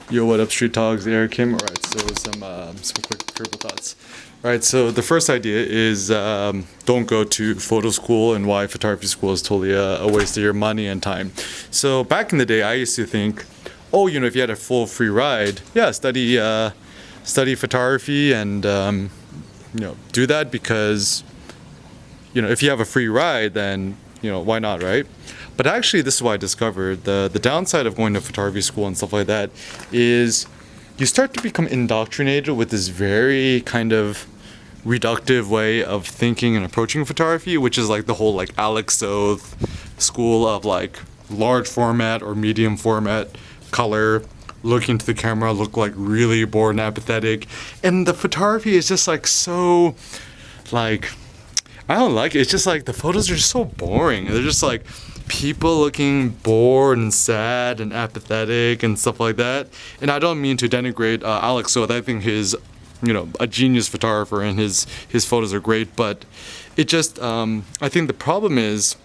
Yo, what up, Street Talks? Eric Kim. All right, so some quick critical thoughts. All right, so the first idea is don't go to photo school and why photography school is totally a waste of your money and time. So back in the day, I used to think, oh, if you had a full free ride, yeah, study photography and do that because if you have a free ride, then why not, right? But actually, this is what I discovered. The downside of going to photography school and stuff like that is you start to become indoctrinated with this very kind of reductive way of thinking and approaching photography, which is like the whole like Alex Soth school of like large format or medium format color, looking to the camera, look like really bored and apathetic. And the photography is just like so like I don't like it. It's just like the photos are just so boring. They're just like people looking bored and sad and apathetic and stuff like that. And I don't mean to denigrate Alex Soth. I think he's, a genius photographer and his photos are great. But it just, I think the problem is,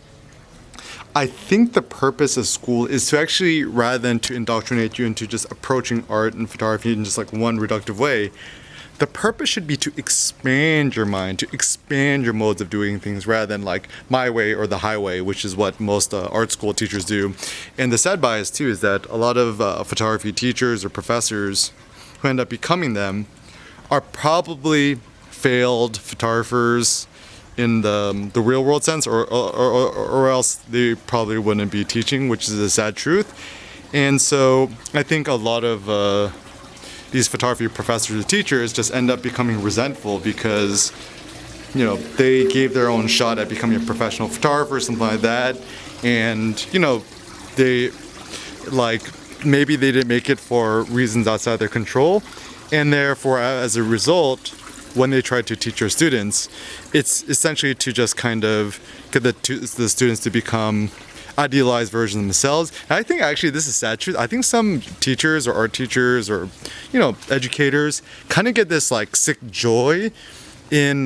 I think the purpose of school is to actually, rather than to indoctrinate you into just approaching art and photography in just like one reductive way, the purpose should be to expand your mind, to expand your modes of doing things rather than like my way or the highway, which is what most art school teachers do. And the sad bias too is that a lot of photography teachers or professors who end up becoming them are probably failed photographers in the real world sense, or else they probably wouldn't be teaching, which is a sad truth. And so I think a lot of these photography professors or teachers just end up becoming resentful because they gave their own shot at becoming a professional photographer, something like that, and they like maybe they didn't make it for reasons outside their control, and therefore as a result when they try to teach their students, it's essentially to just kind of get the students to become idealized versions of themselves. And I think actually this is sad truth. I think some teachers or art teachers or educators kind of get this like sick joy in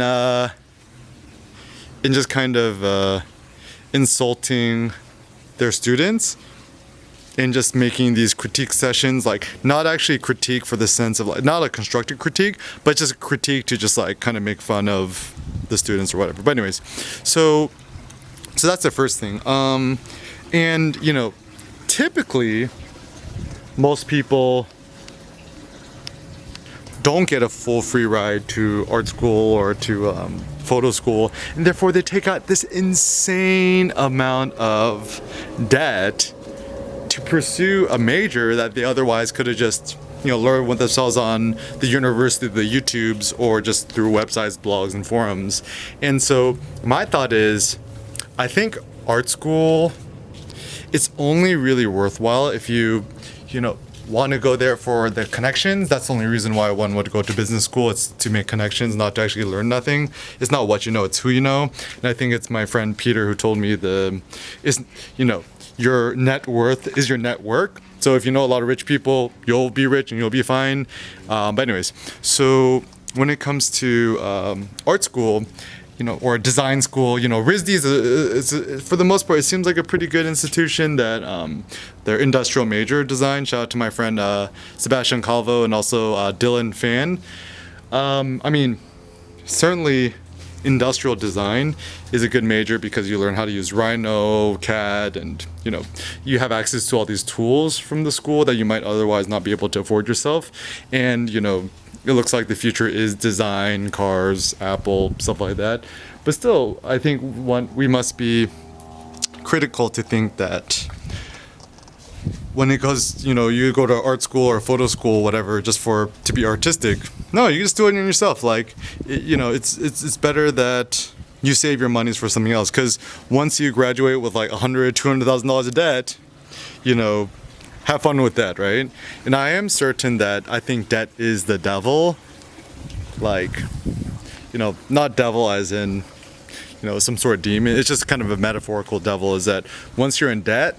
just kind of insulting their students and just making these critique sessions like not actually critique for the sense of like not a constructive critique, but just a critique to just like kind of make fun of the students or whatever. But anyways, so that's the first thing. And typically most people don't get a full free ride to art school or to photo school, and therefore they take out this insane amount of debt to pursue a major that they otherwise could have just learned with themselves on the university, the YouTubes, or just through websites, blogs, and forums. And so my thought is, I think art school, it's only really worthwhile if you want to go there for the connections. That's the only reason why one would go to business school. It's to make connections, not to actually learn nothing. It's not what you know, it's who you know. And I think it's my friend Peter who told me your net worth is your network. So if you know a lot of rich people, you'll be rich and you'll be fine. But anyways, so when it comes to art school, or design school, RISD is for the most part, it seems like a pretty good institution that their industrial major design. Shout out to my friend Sebastian Calvo and also Dylan Fan. I mean, certainly industrial design is a good major because you learn how to use Rhino, CAD, and you have access to all these tools from the school that you might otherwise not be able to afford yourself. And it looks like the future is design, cars, Apple, stuff like that. But still, I think we must be critical to think that when it goes, you go to art school or photo school, whatever, just to be artistic. No, you just do it yourself. Like, it's better that you save your monies for something else. Because once you graduate with like $100,000, $200,000 of debt, have fun with that, right? And I am certain that I think debt is the devil. Like, not devil as in, some sort of demon. It's just kind of a metaphorical devil, is that once you're in debt,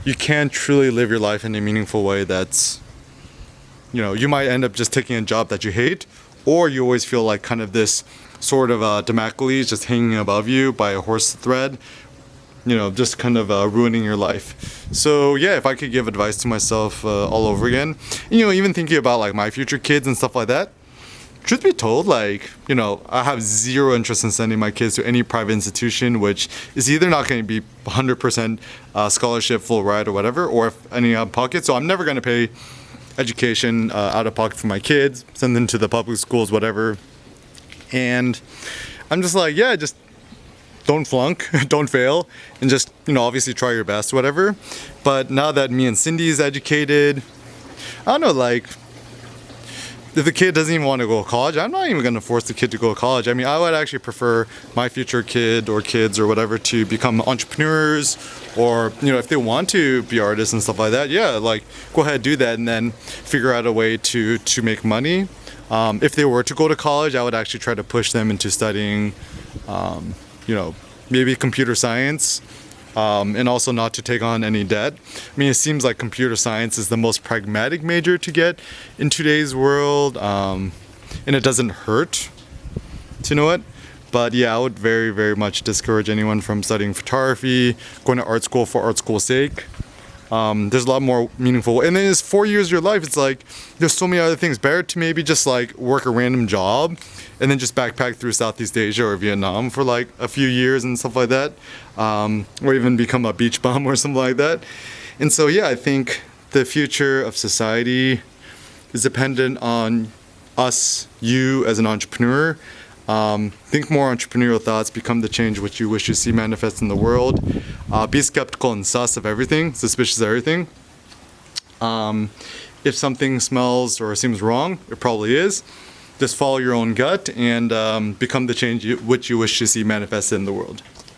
you can't truly live your life in a meaningful way that's, you might end up just taking a job that you hate, or you always feel like kind of this sort of Damocles just hanging above you by a horse thread, just kind of ruining your life. So yeah, if I could give advice to myself all over again, even thinking about like my future kids and stuff like that, truth be told, like, I have zero interest in sending my kids to any private institution, which is either not going to be 100% scholarship, full ride, or whatever, or if any out of pocket. So I'm never going to pay education out of pocket for my kids, send them to the public schools, whatever. And I'm just like, yeah, just don't flunk, don't fail, and just, obviously try your best, whatever. But now that me and Cindy is educated, I don't know, like, if the kid doesn't even want to go to college, I'm not even going to force the kid to go to college. I mean, I would actually prefer my future kid or kids or whatever to become entrepreneurs, or, if they want to be artists and stuff like that, yeah, like, go ahead, do that, and then figure out a way to make money. If they were to go to college, I would actually try to push them into studying, maybe computer science, and also not to take on any debt. I mean, it seems like computer science is the most pragmatic major to get in today's world, and it doesn't hurt to know it. But yeah, I would very, very much discourage anyone from studying photography, going to art school for art school's sake. There's a lot more meaningful, and then it's 4 years of your life. It's like there's so many other things. Better to maybe just like work a random job and then just backpack through Southeast Asia or Vietnam for like a few years and stuff like that, or even become a beach bum or something like that. And so yeah, I think the future of society is dependent on us, you as an entrepreneur. Think more entrepreneurial thoughts, become the change which you wish to see manifest in the world. Be skeptical and sus of everything, suspicious of everything. If something smells or seems wrong, it probably is. Just follow your own gut and become the change which you wish to see manifest in the world.